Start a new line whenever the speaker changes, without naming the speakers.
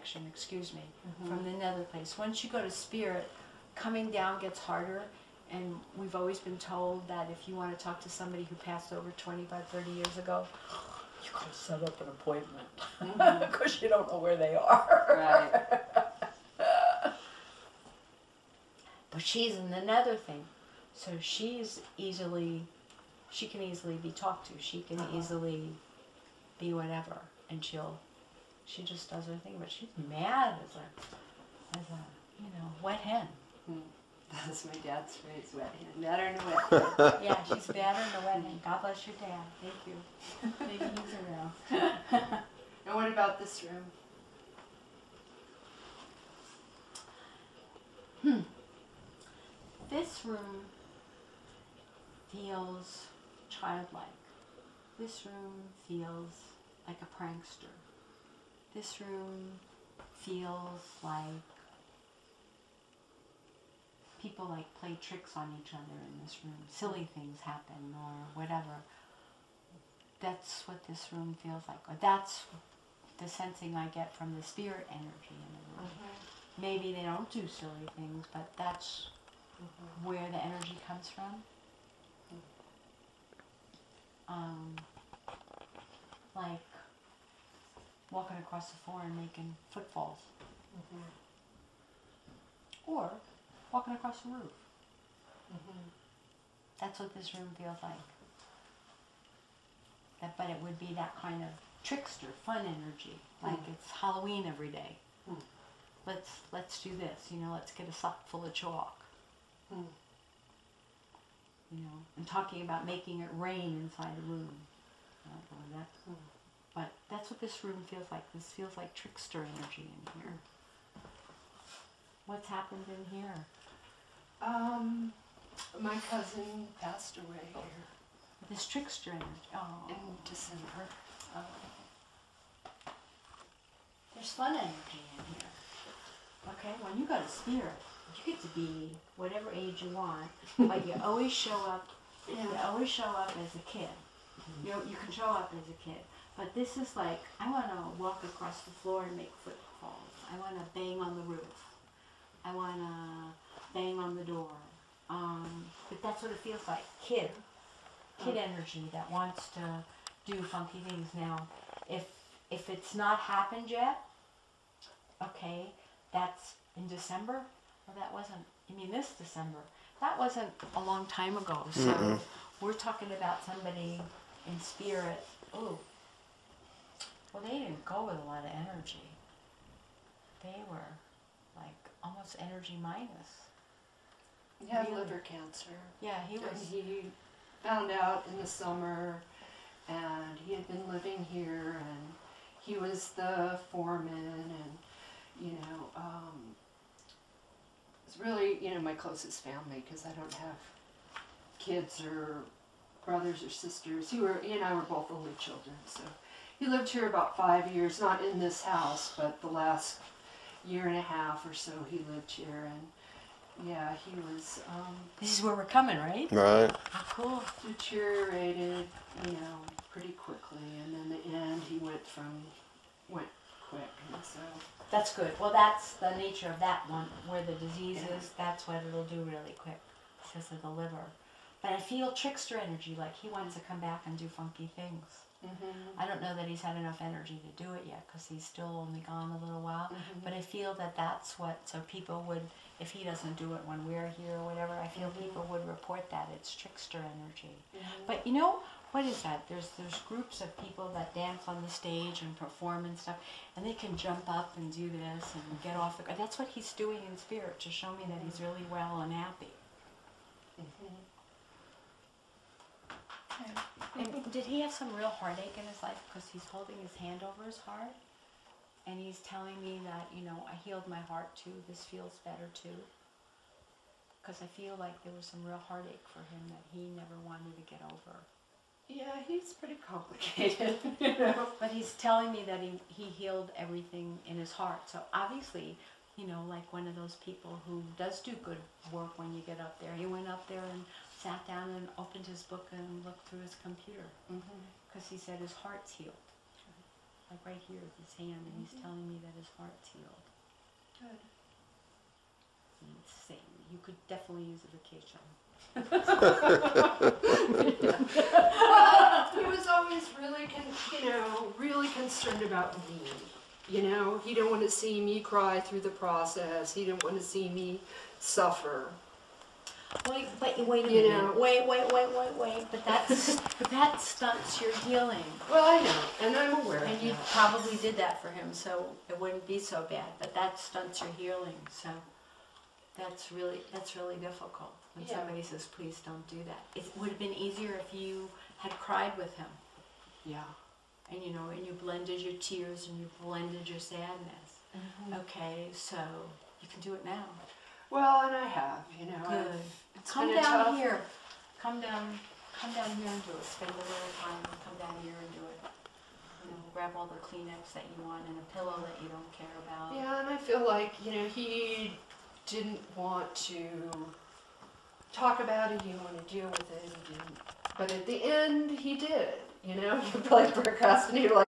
connection, excuse me, from the nether place. Once you go to spirit, coming down gets harder, and we've always been told that if you want to talk to somebody who passed over 25, 30 years ago, you got to set up an appointment because you don't know where they are.
Right.
But she's in the nether thing, so she can easily be talked to. She can easily be whatever, and she just does her thing. But she's mad as a wet hen.
That's my dad's phrase, wet hen. Madder than a wet hen.
Yeah, she's madder than a wet hen. God bless your dad. Thank you. Maybe he's around.
And what about this room?
This room feels childlike. This room feels like a prankster. This room feels like people like play tricks on each other in this room. Silly things happen or whatever. That's what this room feels like. Or that's the sensing I get from the spirit energy in the room. Maybe they don't do silly things, but that's where the energy comes from. Like walking across the floor and making footfalls. Or walking across the roof. That's what this room feels like. But it would be that kind of trickster, fun energy. Like it's Halloween every day. Let's do this, let's get a sock full of chalk. And talking about making it rain inside the room. But that's what this room feels like. This feels like trickster energy in here. What's happened in here?
My cousin passed away here.
This trickster energy. Oh.
In December.
There's fun energy in here. Okay, when you go to spirit, you get to be whatever age you want, but you always show up. You always show up as a kid. You can show up as a kid, but this is like I want to walk across the floor and make footfalls. I want to bang on the roof. I want to bang on the door. But that's what it feels like. Kid energy that wants to do funky things. Now, if it's not happened yet, okay, that's in December. Well, that wasn't. This December. That wasn't a long time ago. So we're talking about somebody in spirit. Oh, well, they didn't go with a lot of energy. They were like almost energy minus.
He had liver cancer.
Yeah, he was.
And he found out in the summer, and he had been living here, and he was the foreman, and it's really my closest family because I don't have kids or brothers or sisters. He and I were both only children, so he lived here about 5 years, not in this house, but the last year and a half or so he lived here, and yeah, he was.
This is where we're coming, right?
Right.
Oh, cool.
Deteriorated, pretty quickly, and then the end he went quick, and so.
That's good. Well, that's the nature of that one, where the disease is. That's what it'll do really quick, because of the liver. But I feel trickster energy, like he wants to come back and do funky things. I don't know that he's had enough energy to do it yet, because he's still only gone a little while. But I feel that that's what, so people would, if he doesn't do it when we're here or whatever, I feel people would report that it's trickster energy. But what is that? There's groups of people that dance on the stage and perform and stuff, and they can jump up and do this and get off the. That's what he's doing in spirit, to show me that he's really well and happy. And did he have some real heartache in his life? Because he's holding his hand over his heart, and he's telling me that I healed my heart too. This feels better too. Because I feel like there was some real heartache for him that he never wanted to get over.
Yeah, he's pretty complicated,
But he's telling me that he healed everything in his heart. So obviously, like one of those people who does do good work when you get up there. He went up there and sat down and opened his book and looked through his computer. Because he said his heart's healed. Like right here with his hand, and he's telling me that his heart's healed. you could definitely use a vacation.
Well, he was always really, really concerned about me. You know, he didn't want to see me cry through the process. He didn't want to see me suffer.
Wait a minute.
You know.
Wait. But that stunts your healing.
Well, I know, and I'm aware
And
of
you
that.
probably did that for him, so it wouldn't be so bad. But that stunts your healing, so that's really difficult. When
Yeah.
somebody says, "Please don't do that," it would have been easier if you had cried with him,
Yeah.
and and you blended your tears and you blended your sadness.
Mm-hmm.
Okay, so you can do it now.
Well, and I have,
Good.
It's
Come
been a
down
tough-
here. Come down here and do it. Spend a little time and come down here and do it. Grab all the Kleenex that you want and a pillow that you don't care about.
Yeah, and I feel like, he didn't want to talk about it, he didn't want to deal with it, he didn't. But at the end, he did, you feel like procrastinator, like,